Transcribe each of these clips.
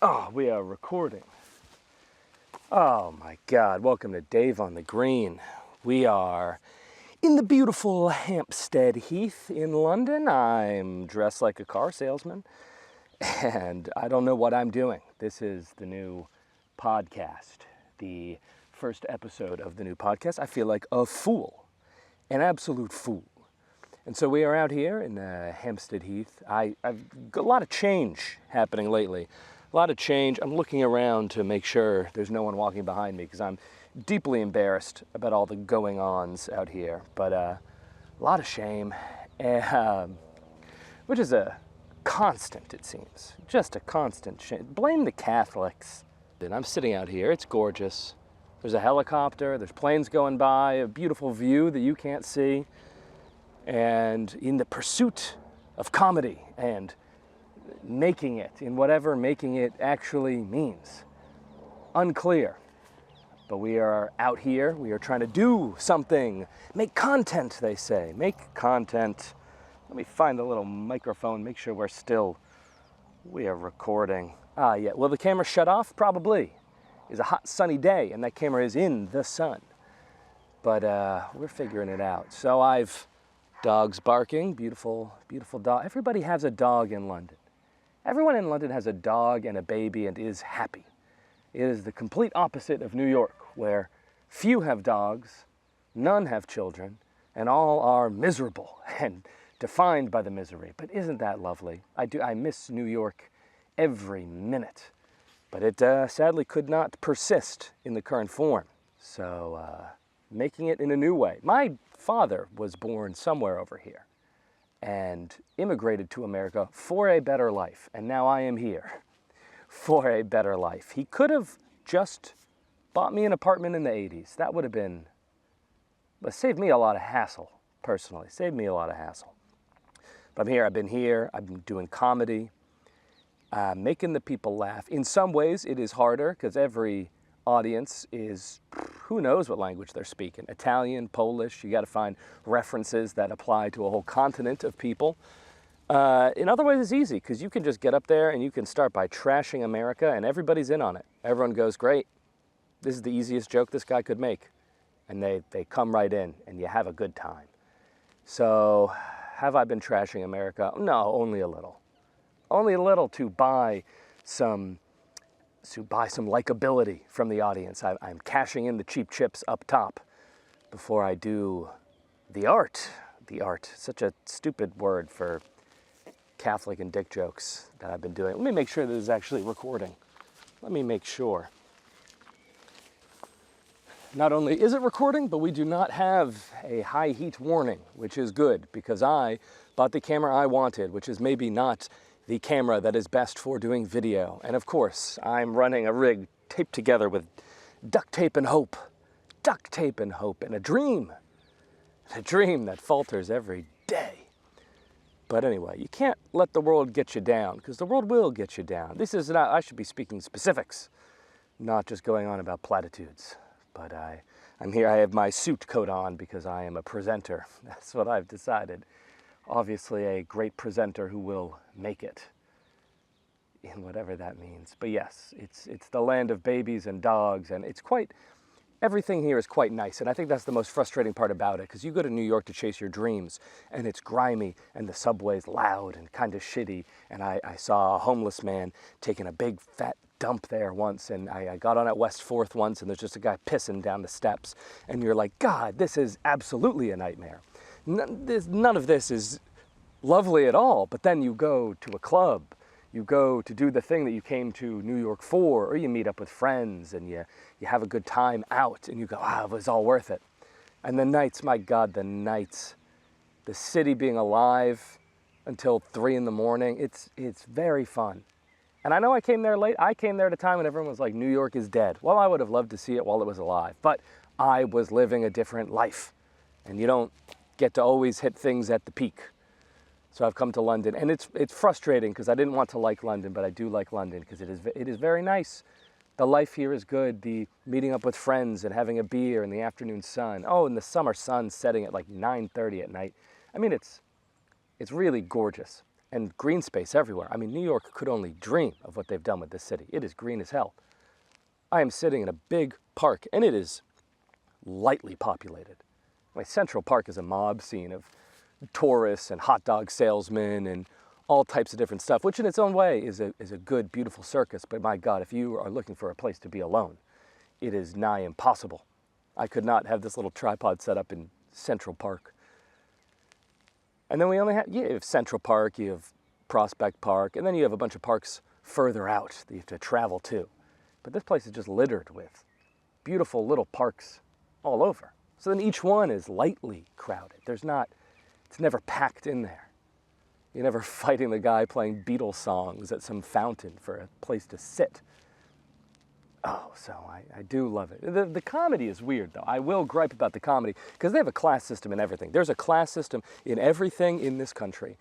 Oh, we are recording. Oh my God, welcome to Dave on the Green. We are in the beautiful Hampstead Heath in London. I'm dressed like a car salesman and I don't know what I'm doing. This is the new podcast, the first episode of the new podcast. I feel like a fool, an absolute fool. And so we are out here in Hampstead Heath. I've got a lot of change happening lately. A lot of change. I'm looking around to make sure there's no one walking behind me because I'm deeply embarrassed about all the going-ons out here. But a lot of shame, which is a constant, it seems. Just a constant shame. Blame the Catholics. And I'm sitting out here. It's gorgeous. There's a helicopter. There's planes going by. A beautiful view that you can't see. And in the pursuit of comedy and making it, in whatever making it actually means. Unclear. But we are out here, we are trying to do something. Make content, they say. Make content. Let me find the little microphone, make sure we are recording. Yeah, will the camera shut off? Probably. It's a hot sunny day and that camera is in the sun. But we're figuring it out. So dogs barking, beautiful, beautiful dog. Everybody has a dog in London. Everyone in London has a dog and a baby and is happy. It is the complete opposite of New York, where few have dogs, none have children, and all are miserable and defined by the misery. But isn't that lovely? I miss New York every minute. But it sadly could not persist in the current form. So making it in a new way. My father was born somewhere over here and immigrated to America for a better life. And now I am here for a better life. He could have just bought me an apartment in the 80s. That would have been, but saved me a lot of hassle, personally. Saved me a lot of hassle. But I've been doing comedy, making the people laugh. In some ways it is harder because every audience is, who knows what language they're speaking. Italian, Polish, you got to find references that apply to a whole continent of people. In other ways it's easy because you can just get up there and you can start by trashing America and everybody's in on it. Everyone goes, great, this is the easiest joke this guy could make. And they come right in and you have a good time. So have I been trashing America? No, only a little. Only a little to buy some likability from the audience. I'm cashing in the cheap chips up top before I do the art. The art, such a stupid word for Catholic and dick jokes that I've been doing. Let me make sure this is actually recording. Let me make sure. Not only is it recording, but we do not have a high heat warning, which is good because I bought the camera I wanted, which is maybe not the camera that is best for doing video. And of course, I'm running a rig taped together with duct tape and hope. Duct tape and hope and a dream that falters every day. But anyway, you can't let the world get you down because the world will get you down. I should be speaking specifics, not just going on about platitudes. But I'm here, I have my suit coat on because I am a presenter. That's what I've decided. Obviously a great presenter who will make it in whatever that means. But yes, it's the land of babies and dogs, and everything here is quite nice. And I think that's the most frustrating part about it, because you go to New York to chase your dreams and it's grimy and the subway's loud and kind of shitty. And I saw a homeless man taking a big fat dump there once, and I got on at West 4th once and there's just a guy pissing down the steps. And you're like, God, this is absolutely a nightmare. None of this is lovely at all, but then you go to a club, you go to do the thing that you came to New York for, or you meet up with friends and you have a good time out and you go, it was all worth it. And the nights, my God, the nights, the city being alive until 3 in the morning, it's very fun. And I know I came there late. I came there at a time when everyone was like, New York is dead. Well, I would have loved to see it while it was alive, but I was living a different life and you don't get to always hit things at the peak. So I've come to London, and it's frustrating because I didn't want to like London, but I do like London because it is very nice. The life here is good. The meeting up with friends and having a beer in the afternoon sun. Oh, and the summer sun setting at like 9:30 at night. I mean, it's really gorgeous. and green space everywhere. I mean, New York could only dream of what they've done with this city. It is green as hell. I am sitting in a big park, and it is lightly populated. Central Park is a mob scene of tourists and hot dog salesmen and all types of different stuff, which in its own way is a good, beautiful circus. But my God, if you are looking for a place to be alone, it is nigh impossible. I could not have this little tripod set up in Central Park. And then we only have, you have Central Park, you have Prospect Park, and then you have a bunch of parks further out that you have to travel to. But this place is just littered with beautiful little parks all over. So then each one is lightly crowded. It's never packed in there. You're never fighting the guy playing Beatles songs at some fountain for a place to sit. Oh, so I do love it. The comedy is weird, though. I will gripe about the comedy, because they have a class system in everything. There's a class system in everything in this country,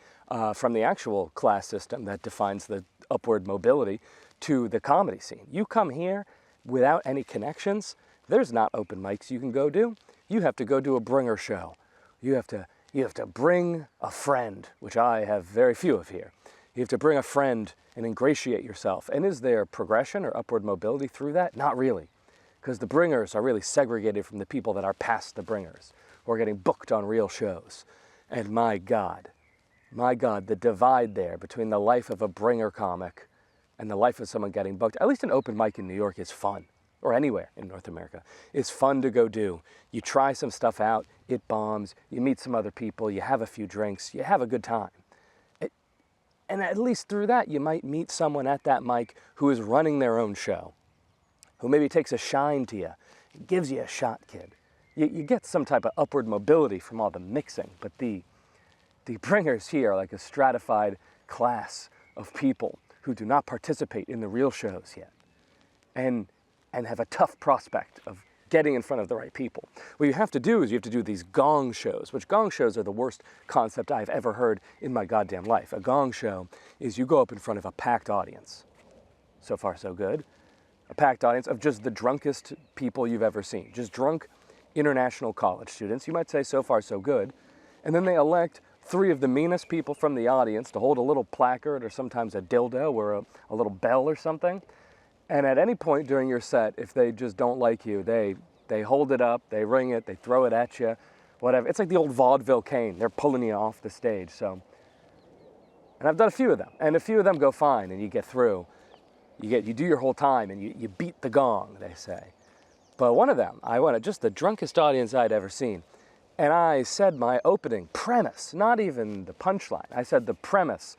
from the actual class system that defines the upward mobility to the comedy scene. You come here without any connections, there's not open mics you can go do. You have to go do a bringer show. You have to bring a friend, which I have very few of here. You have to bring a friend and ingratiate yourself. And is there progression or upward mobility through that? Not really, because the bringers are really segregated from the people that are past the bringers, who are getting booked on real shows. And my God, the divide there between the life of a bringer comic and the life of someone getting booked, at least an open mic in New York is fun, or anywhere in North America. It's fun to go do. You try some stuff out, it bombs, you meet some other people, you have a few drinks, you have a good time. And at least through that, you might meet someone at that mic who is running their own show, who maybe takes a shine to you, gives you a shot, kid. You get some type of upward mobility from all the mixing, but the bringers here are like a stratified class of people who do not participate in the real shows yet, and have a tough prospect of getting in front of the right people. What you have to do is you have to do these gong shows, which gong shows are the worst concept I've ever heard in my goddamn life. A gong show is you go up in front of a packed audience. So far, so good. A packed audience of just the drunkest people you've ever seen. Just drunk international college students. You might say so far, so good. And then they elect 3 of the meanest people from the audience to hold a little placard or sometimes a dildo or a little bell or something. And at any point during your set, if they just don't like you, they hold it up, they ring it, they throw it at you, whatever. It's like the old vaudeville cane. They're pulling you off the stage. And I've done a few of them, and a few of them go fine, and you get through. You do your whole time, and you beat the gong, they say. But one of them, I went at just the drunkest audience I'd ever seen, and I said my opening premise, not even the punchline. I said the premise.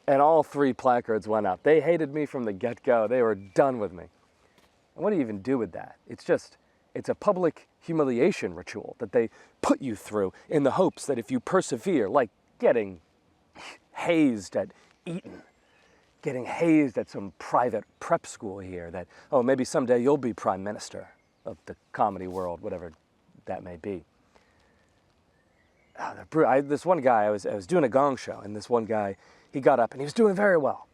And all 3 placards went up. They hated me from the get-go. They were done with me. And what do you even do with that? It's a public humiliation ritual that they put you through in the hopes that if you persevere, like getting hazed at Eton, getting hazed at some private prep school here, that, oh, maybe someday you'll be prime minister of the comedy world, whatever that may be. This one guy, I was doing a gong show, and this one guy, he got up and he was doing very well.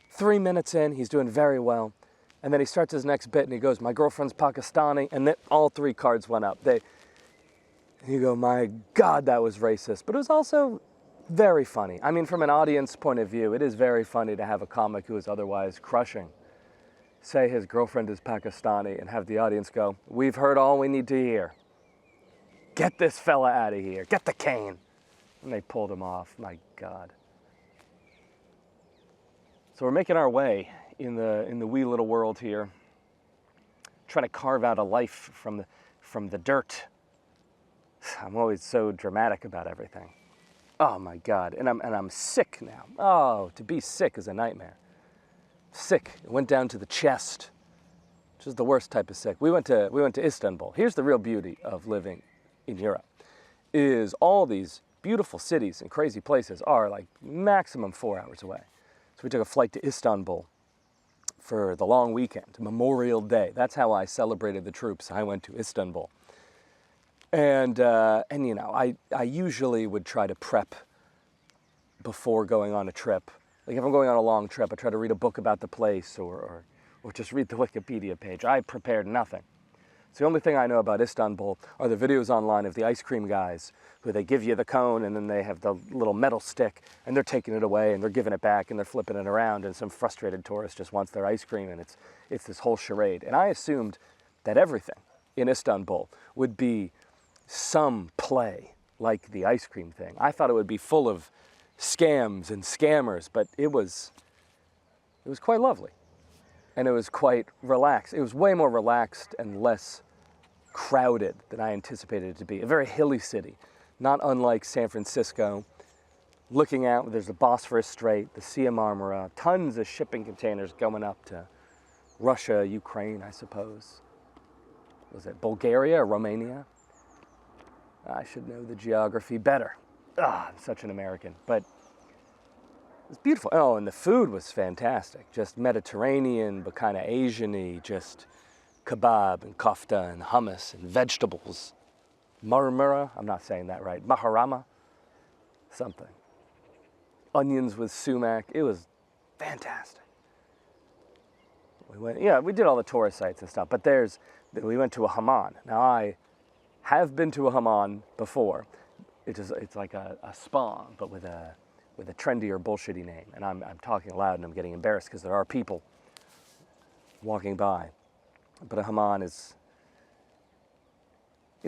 3 minutes in, he's doing very well. And then he starts his next bit and he goes, my girlfriend's Pakistani. And then all 3 cards went up. You go, my God, that was racist. But it was also very funny. I mean, from an audience point of view, it is very funny to have a comic who is otherwise crushing say his girlfriend is Pakistani and have the audience go, we've heard all we need to hear. Get this fella out of here. Get the cane. And they pulled him off. My God. So we're making our way in the wee little world here, trying to carve out a life from the dirt. I'm always so dramatic about everything. Oh my God, and I'm sick now. Oh, to be sick is a nightmare. Sick. It went down to the chest, which is the worst type of sick. We went to Istanbul. Here's the real beauty of living in Europe, is all these beautiful cities and crazy places are like maximum 4 hours away. So we took a flight to Istanbul for the long weekend, Memorial Day. That's how I celebrated the troops. I went to Istanbul. And you know, I usually would try to prep before going on a trip. Like if I'm going on a long trip, I try to read a book about the place or just read the Wikipedia page. I prepared nothing. It's the only thing I know about Istanbul are the videos online of the ice cream guys who they give you the cone and then they have the little metal stick and they're taking it away and they're giving it back and they're flipping it around and some frustrated tourist just wants their ice cream and it's this whole charade. And I assumed that everything in Istanbul would be some play like the ice cream thing. I thought it would be full of scams and scammers, but it was quite lovely. And it was quite relaxed. It was way more relaxed and less crowded than I anticipated it to be. A very hilly city, not unlike San Francisco. Looking out, there's the Bosphorus Strait, the Sea of Marmara, tons of shipping containers going up to Russia, Ukraine, I suppose. Was it Bulgaria or Romania? I should know the geography better. I'm such an American, but it was beautiful. Oh, and the food was fantastic. Just Mediterranean, but kind of Asian-y, just kebab and kofta and hummus and vegetables. Marmara, I'm not saying that right. Maharama, something. Onions with sumac. It was fantastic. We did all the tourist sites and stuff, but we went to a Hamman. Now, I have been to a Hamman before. It's like a spa, but with a trendier, bullshitty name. And I'm talking loud and I'm getting embarrassed because there are people walking by. But a Hamman it's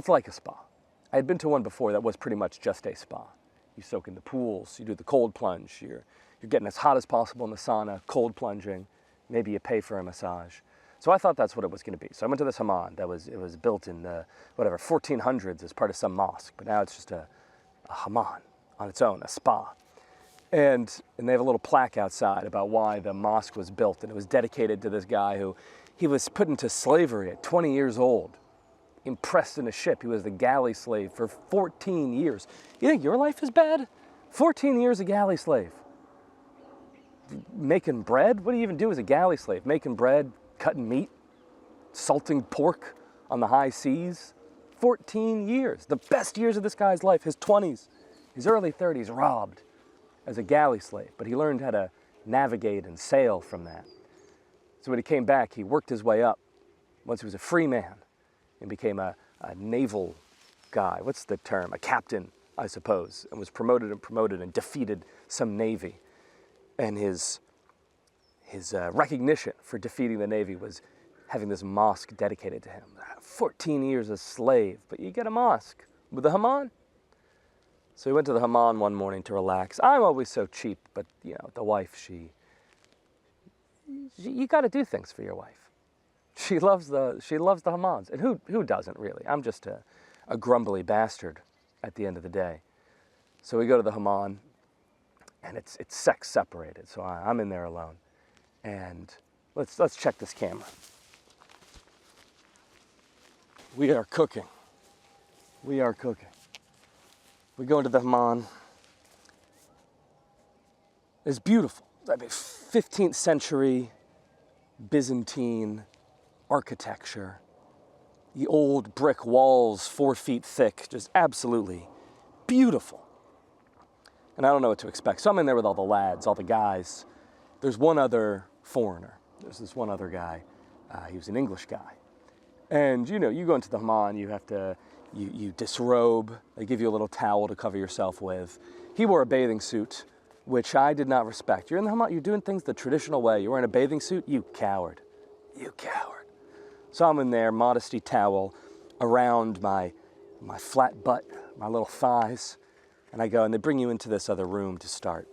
like a spa. I had been to one before that was pretty much just a spa. You soak in the pools, you do the cold plunge, you're getting as hot as possible in the sauna, cold plunging, maybe you pay for a massage. So I thought that's what it was going to be. So I went to this Hamman it was built in the 1400s as part of some mosque, but now it's just a Hamman on its own, a spa. And they have a little plaque outside about why the mosque was built, and it was dedicated to this guy who he was put into slavery at 20 years old, impressed in a ship. He was the galley slave for 14 years. You think your life is bad? 14 years a galley slave. Making bread? What do you even do as a galley slave? Making bread, cutting meat, salting pork on the high seas. 14 years. The best years of this guy's life, his 20s, his early 30s, robbed as a galley slave, but he learned how to navigate and sail from that. So when he came back, he worked his way up. Once he was a free man and became a naval guy. What's the term? A captain, I suppose, and was promoted and defeated some navy. And his recognition for defeating the navy was having this mosque dedicated to him. 14 years a slave, but you get a mosque with the Hamman. So we went to the Hamman one morning to relax. I'm always so cheap, but the wife, you got to do things for your wife. She loves the Hammans, and who doesn't really? I'm just a grumbly bastard at the end of the day. So we go to the Hamman, and it's sex separated, so I'm in there alone. And let's check this camera. We are cooking. We are cooking. We go into the Hamman. It's beautiful. I mean, 15th century Byzantine architecture. The old brick walls, 4 feet thick, just absolutely beautiful. And I don't know what to expect. So I'm in there with all the lads, all the guys. There's one other foreigner. There's this one other guy. He was an English guy. And you go into the Hamman, you have to, you disrobe. They give you a little towel to cover yourself with. He wore a bathing suit, which I did not respect. You're in the Hamman, you're doing things the traditional way. You're wearing a bathing suit, you coward. You coward. So I'm in there, modesty towel around my flat butt, my little thighs. And I go, and they bring you into this other room to start.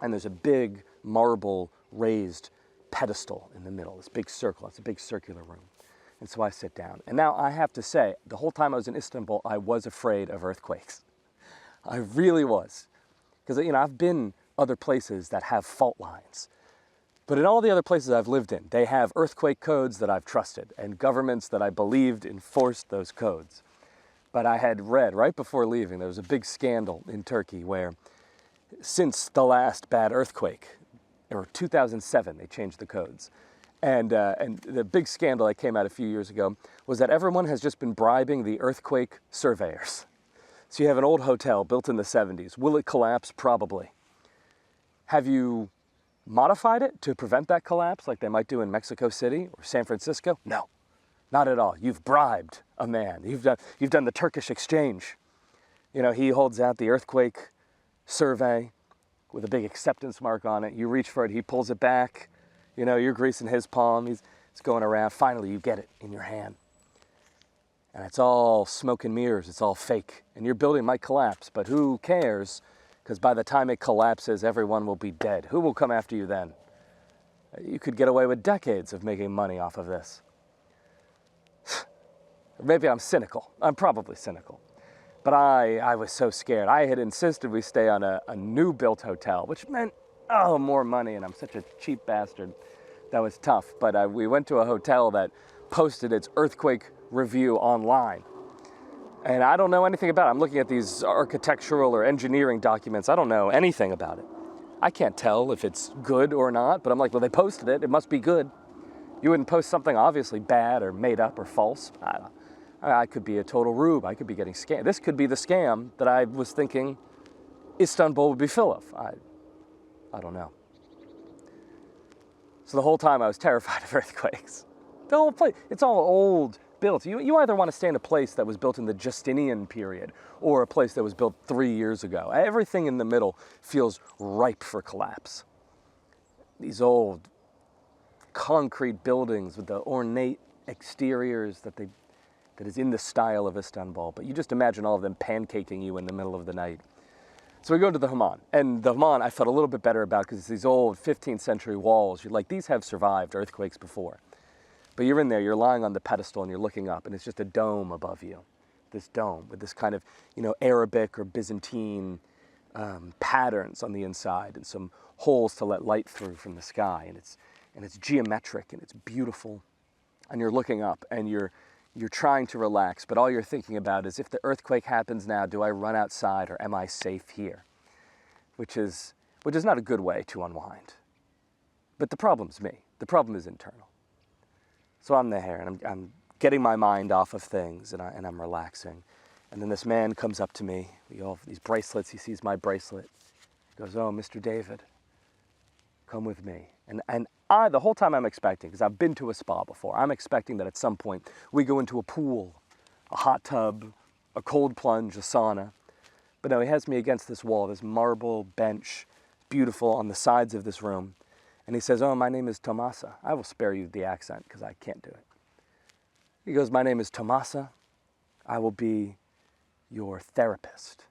And there's a big marble raised pedestal in the middle, this big circle. It's a big circular room. And so I sit down. And now I have to say, the whole time I was in Istanbul, I was afraid of earthquakes. I really was. Because, I've been other places that have fault lines. But in all the other places I've lived in, they have earthquake codes that I've trusted and governments that I believed enforced those codes. But I had read right before leaving, there was a big scandal in Turkey where since the last bad earthquake, or 2007, they changed the codes. And the big scandal that came out a few years ago was that everyone has just been bribing the earthquake surveyors. So you have an old hotel built in the 70s. Will it collapse? Probably. Have you modified it to prevent that collapse like they might do in Mexico City or San Francisco? No. Not at all. You've bribed a man. You've done the Turkish exchange. You know, he holds out the earthquake survey with a big acceptance mark on it. You reach for it, he pulls it back. You know, you're greasing his palm. He's going around. Finally, you get it in your hand. And it's all smoke and mirrors. It's all fake. And your building might collapse, but who cares? Because by the time it collapses, everyone will be dead. Who will come after you then? You could get away with decades of making money off of this. Maybe I'm cynical. I'm probably cynical. But I was so scared. I had insisted we stay on a new built hotel, which meant, oh, more money, and I'm such a cheap bastard. That was tough. But we went to a hotel that posted its earthquake review online. And I don't know anything about it. I'm looking at these architectural or engineering documents. I don't know anything about it. I can't tell if it's good or not, but I'm like, well, they posted it. It must be good. You wouldn't post something obviously bad or made up or false. I could be a total rube. I could be getting scammed. This could be the scam that I was thinking Istanbul would be full of. I don't know. So the whole time I was terrified of earthquakes. The whole place, it's all old built. You either want to stay in a place that was built in the Justinian period or a place that was built 3 years ago. Everything in the middle feels ripe for collapse. These old concrete buildings with the ornate exteriors that is in the style of Istanbul. But you just imagine all of them pancaking you in the middle of the night. So we go to the Hamman. And the Hamman I felt a little bit better about because it's these old 15th century walls. You're like, these have survived earthquakes before. But you're in there, you're lying on the pedestal and you're looking up and it's just a dome above you. This dome with this kind of, Arabic or Byzantine patterns on the inside and some holes to let light through from the sky. And it's geometric and it's beautiful. And you're looking up and you're trying to relax, but all you're thinking about is if the earthquake happens now, do I run outside or am I safe here? Which is not a good way to unwind. But the problem's me. The problem is internal. So I'm there and I'm getting my mind off of things and I'm relaxing. And then this man comes up to me. We all have these bracelets. He sees my bracelet. He goes, "Oh, Mr. David, come with me." And I, the whole time I'm expecting, because I've been to a spa before, I'm expecting that at some point we go into a pool, a hot tub, a cold plunge, a sauna. But no, he has me against this wall, this marble bench, beautiful on the sides of this room. And he says, "Oh, my name is Tomasa." I will spare you the accent because I can't do it. He goes, "My name is Tomasa. I will be your therapist."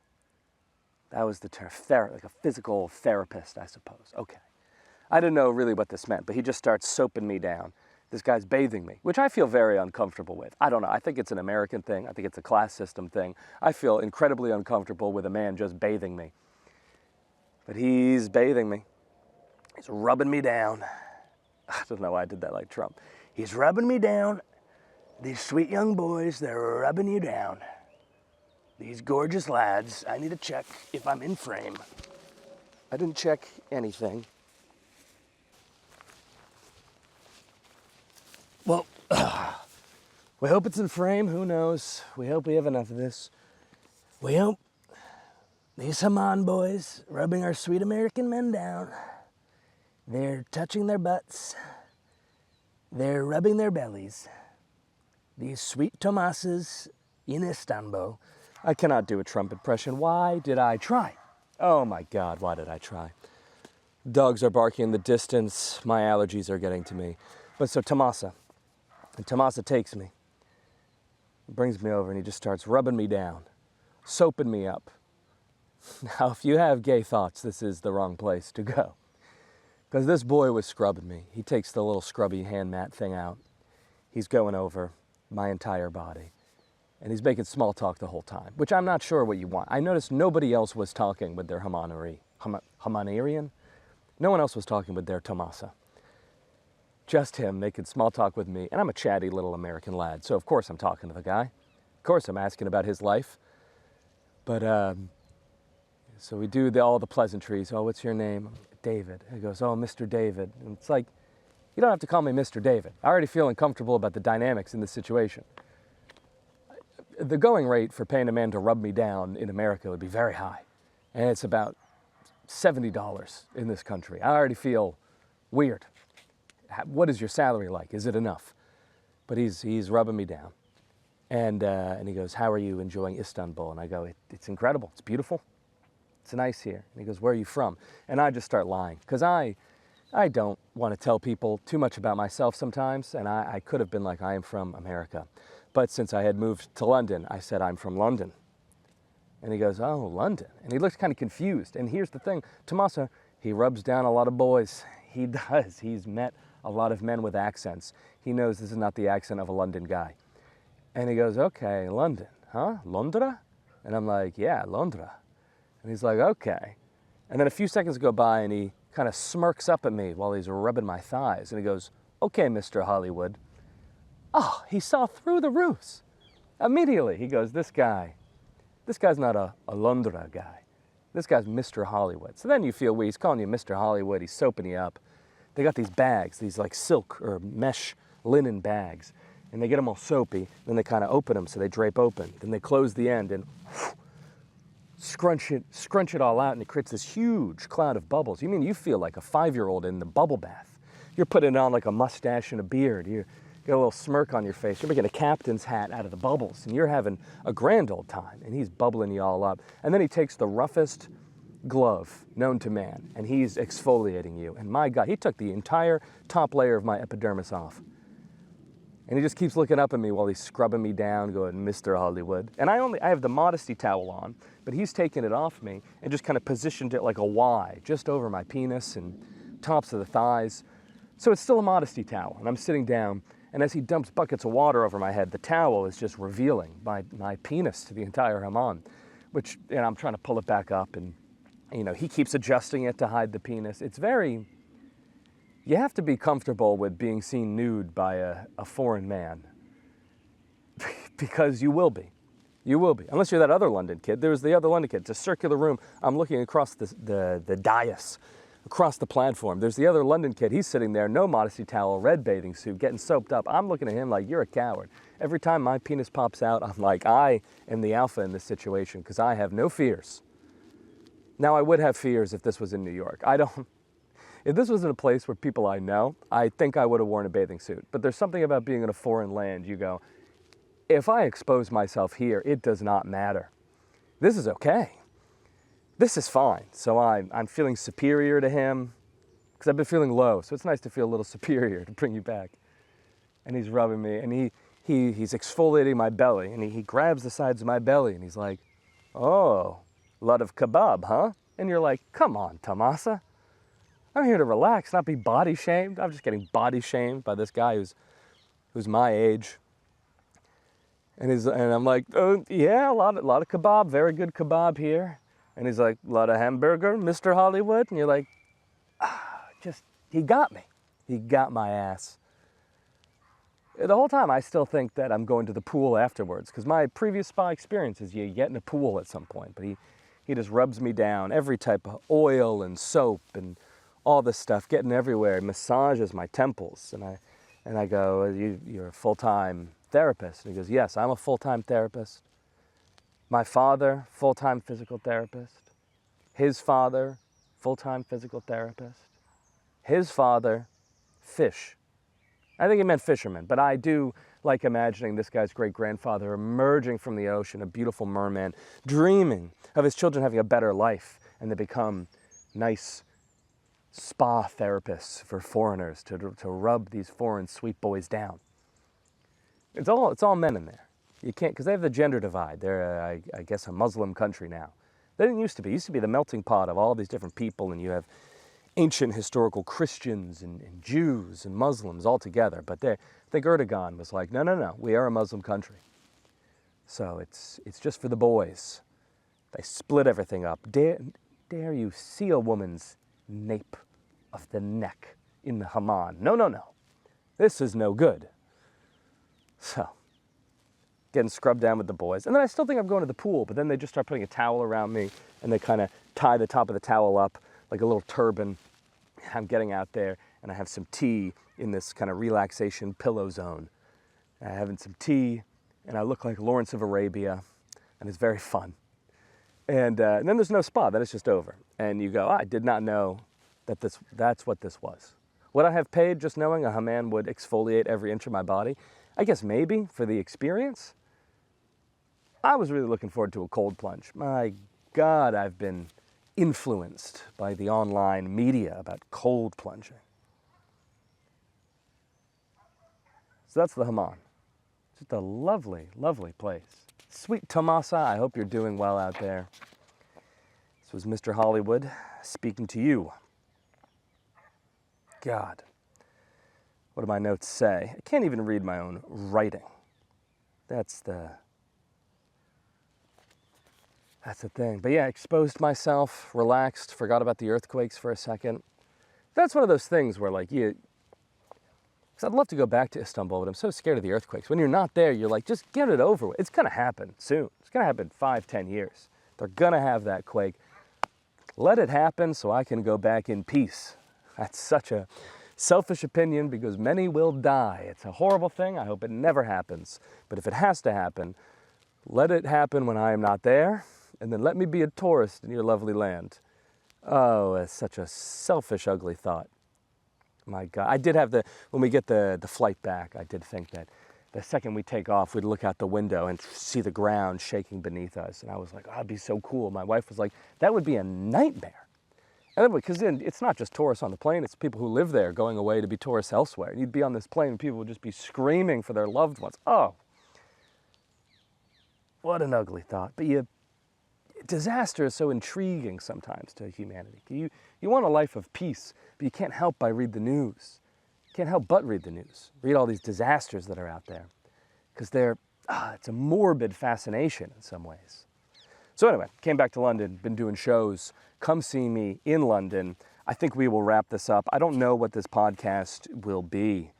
That was the term, like a physical therapist, I suppose. Okay. I didn't know really what this meant, but he just starts soaping me down. This guy's bathing me, which I feel very uncomfortable with. I don't know. I think it's an American thing. I think it's a class system thing. I feel incredibly uncomfortable with a man just bathing me. But he's bathing me. He's rubbing me down. I don't know why I did that like Trump. He's rubbing me down. These sweet young boys, they're rubbing you down. These gorgeous lads. I need to check if I'm in frame. I didn't check anything. Well, we hope it's in frame. Who knows? We hope we have enough of this. We hope these Hamman boys rubbing our sweet American men down. They're touching their butts. They're rubbing their bellies. These sweet Tomasas in Istanbul. I cannot do a Trump impression. Why did I try? Oh my God, why did I try? Dogs are barking in the distance. My allergies are getting to me. But so Tomasa. And Tomasa takes me, brings me over, and he just starts rubbing me down, soaping me up. Now, if you have gay thoughts, this is the wrong place to go. Because this boy was scrubbing me. He takes the little scrubby hand mat thing out. He's going over my entire body. And he's making small talk the whole time, which I'm not sure what you want. I noticed nobody else was talking with their Hammanerian. No one else was talking with their Tomasa. Just him making small talk with me. And I'm a chatty little American lad, so of course I'm talking to the guy. Of course I'm asking about his life. But, so we do all the pleasantries. "Oh, what's your name?" "David." He goes, "Oh, Mr. David." And it's like, you don't have to call me Mr. David. I already feel uncomfortable about the dynamics in this situation. The going rate for paying a man to rub me down in America would be very high. And it's about $70 in this country. I already feel weird. What is your salary like? Is it enough? but he's rubbing me down. And he goes, how are you enjoying Istanbul? And I go, it's incredible. It's beautiful. It's nice here. And he goes, where are you from? And I just start lying because I don't want to tell people too much about myself sometimes. And I could have been like, I am from America. But since I had moved to London, I said, I'm from London. And he goes, oh, London. And he looks kind of confused. And here's the thing, Tommaso, he rubs down a lot of boys. He does. He's met a lot of men with accents. He knows this is not the accent of a London guy. And he goes, okay, London, huh? Londra? And I'm like, yeah, Londra. And he's like, okay. And then a few seconds go by and he kind of smirks up at me while he's rubbing my thighs. And he goes, okay, Mr. Hollywood. Oh, he saw through the ruse. Immediately, he goes, this guy's not a Londra guy. This guy's Mr. Hollywood. So then you feel weird. He's calling you Mr. Hollywood. He's soaping you up. They got these bags, these like silk or mesh linen bags. And they get them all soapy. Then they kind of open them so they drape open. Then they close the end and scrunch it all out, and it creates this huge cloud of bubbles. You mean you feel like a 5-year-old in the bubble bath. You're putting on like a mustache and a beard. You got a little smirk on your face. You're making a captain's hat out of the bubbles, and you're having a grand old time, and he's bubbling you all up. And then he takes the roughest glove known to man, and he's exfoliating you. And my God, he took the entire top layer of my epidermis off. And he just keeps looking up at me while he's scrubbing me down, going, Mr. Hollywood. And I have the modesty towel on, but he's taken it off me and just kind of positioned it like a Y, just over my penis and tops of the thighs. So it's still a modesty towel, and I'm sitting down, and as he dumps buckets of water over my head, the towel is just revealing my penis to the entire Hamman, which, you know, I'm trying to pull it back up, and, you know, he keeps adjusting it to hide the penis. It's very... You have to be comfortable with being seen nude by a foreign man because you will be. You will be. Unless you're that other London kid. There was the other London kid. It's a circular room. I'm looking across the dais, across the platform. There's the other London kid. He's sitting there, no modesty towel, red bathing suit, getting soaped up. I'm looking at him like, you're a coward. Every time my penis pops out, I'm like, I am the alpha in this situation because I have no fears. Now, I would have fears if this was in New York. If this was in a place where people I know, I think I would have worn a bathing suit. But there's something about being in a foreign land, you go, if I expose myself here, it does not matter. This is okay. This is fine. So I'm feeling superior to him because I've been feeling low. So it's nice to feel a little superior to bring you back. And he's rubbing me, and he's exfoliating my belly, and he grabs the sides of my belly, and he's like, oh, a lot of kebab, huh? And you're like, come on, Tomasa. I'm here to relax, not be body shamed. I'm just getting body shamed by this guy who's my age. And I'm like, oh yeah, a lot of kebab, very good kebab here. And he's like, a lot of hamburger, Mr. Hollywood. And you're like, he got me. He got my ass. The whole time I still think that I'm going to the pool afterwards because my previous spa experience is you get in a pool at some point. But he just rubs me down, every type of oil and soap and all this stuff, getting everywhere, massages my temples. And I go, you're a full-time therapist? And he goes, yes, I'm a full-time therapist. My father, full-time physical therapist. His father, full-time physical therapist. His father, fish. I think he meant fisherman, but I do like imagining this guy's great-grandfather emerging from the ocean, a beautiful merman, dreaming of his children having a better life, and they become nice spa therapists for foreigners to rub these foreign sweet boys down. It's all men in there. You can't, because they have the gender divide. They're, I guess, a Muslim country now. They didn't used to be. It used to be the melting pot of all these different people, and you have ancient historical Christians and Jews and Muslims all together. But I think Erdogan was like, no, we are a Muslim country. So it's just for the boys. They split everything up. Dare you see a woman's nape of the neck in the Hamman? No. This is no good. So, getting scrubbed down with the boys. And then I still think I'm going to the pool, but then they just start putting a towel around me, and they kind of tie the top of the towel up like a little turban. I'm getting out there, and I have some tea in this kind of relaxation pillow zone. I'm having some tea, and I look like Lawrence of Arabia, and it's very fun. And then there's no spa, then it's just over. And you go, I did not know that that's what this was. Would I have paid just knowing a Hamman would exfoliate every inch of my body? I guess maybe, for the experience. I was really looking forward to a cold plunge. My God, I've been influenced by the online media about cold plunging. So that's the Hamman. Just a lovely, lovely place. Sweet Tomasa, I hope you're doing well out there. This was Mr. Hollywood speaking to you. God, what do my notes say? I can't even read my own writing. That's the thing. But yeah, exposed myself, relaxed, forgot about the earthquakes for a second. That's one of those things where like because I'd love to go back to Istanbul, but I'm so scared of the earthquakes. When you're not there, you're like, just get it over with. It's gonna happen soon. It's gonna happen 5, 10 years. They're gonna have that quake. Let it happen so I can go back in peace. That's such a selfish opinion because many will die. It's a horrible thing. I hope it never happens. But if it has to happen, let it happen when I am not there, and then let me be a tourist in your lovely land. Oh, it's such a selfish, ugly thought. My God. I did have when we get the flight back, I did think that the second we take off, we'd look out the window and see the ground shaking beneath us. And I was like, oh, that'd be so cool. My wife was like, that would be a nightmare. And then, because then it's not just tourists on the plane, it's people who live there going away to be tourists elsewhere. And you'd be on this plane and people would just be screaming for their loved ones. Oh, what an ugly thought. But disaster is so intriguing sometimes to humanity. You want a life of peace, but you can't help but read the news. You can't help but read the news. Read all these disasters that are out there. Because it's a morbid fascination in some ways. So anyway, came back to London, been doing shows. Come see me in London. I think we will wrap this up. I don't know what this podcast will be.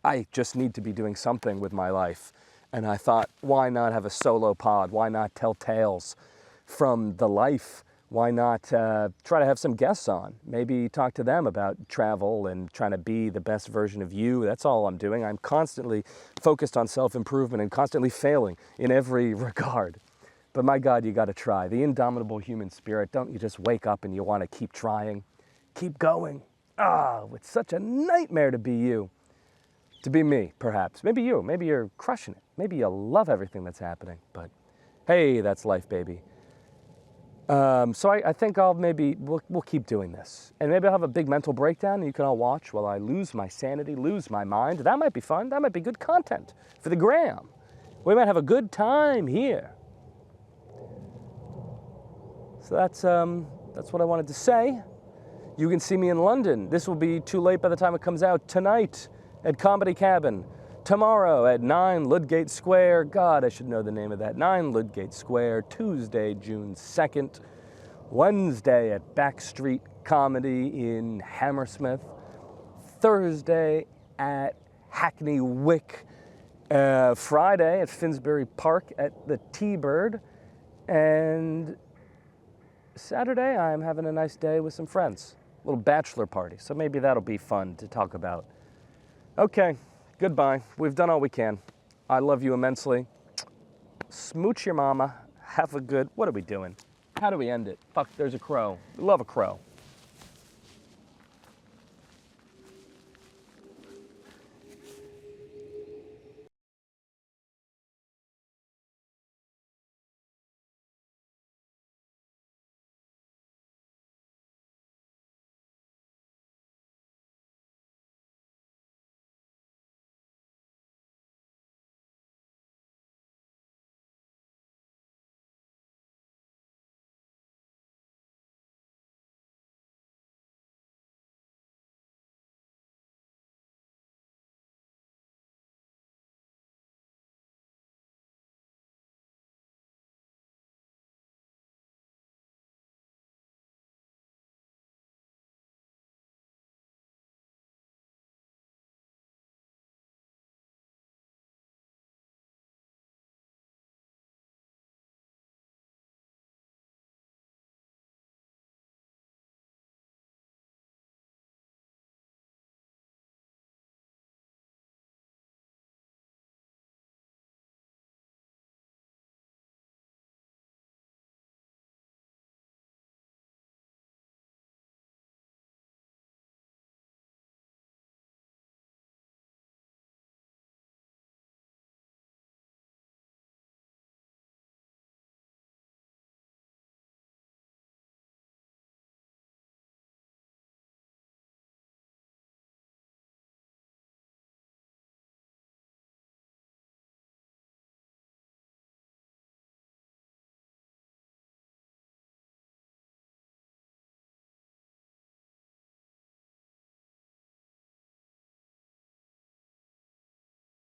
I just need to be doing something with my life. And I thought, why not have a solo pod? Why not tell tales from the life? Why not try to have some guests on? Maybe talk to them about travel and trying to be the best version of you. That's all I'm doing. I'm constantly focused on self-improvement and constantly failing in every regard. But my God, you got to try. The indomitable human spirit. Don't you just wake up and you want to keep trying? Keep going. It's such a nightmare to be you. To be me, perhaps. Maybe you. Maybe you're crushing it. Maybe you love everything that's happening. But hey, that's life, baby. So I think we'll keep doing this. And maybe I'll have a big mental breakdown and you can all watch while I lose my sanity, lose my mind. That might be fun. That might be good content for the gram. We might have a good time here. So that's what I wanted to say. You can see me in London. This will be too late by the time it comes out. Tonight at Comedy Cabin. Tomorrow at 9 Ludgate Square. God, I should know the name of that. 9 Ludgate Square. Tuesday, June 2nd. Wednesday at Backstreet Comedy in Hammersmith. Thursday at Hackney Wick. Friday at Finsbury Park at the T-Bird. And Saturday, I'm having a nice day with some friends. A little bachelor party. So maybe that'll be fun to talk about. Okay, goodbye. We've done all we can. I love you immensely. Smooch your mama. Have a good... What are we doing? How do we end it? Fuck, there's a crow. We love a crow.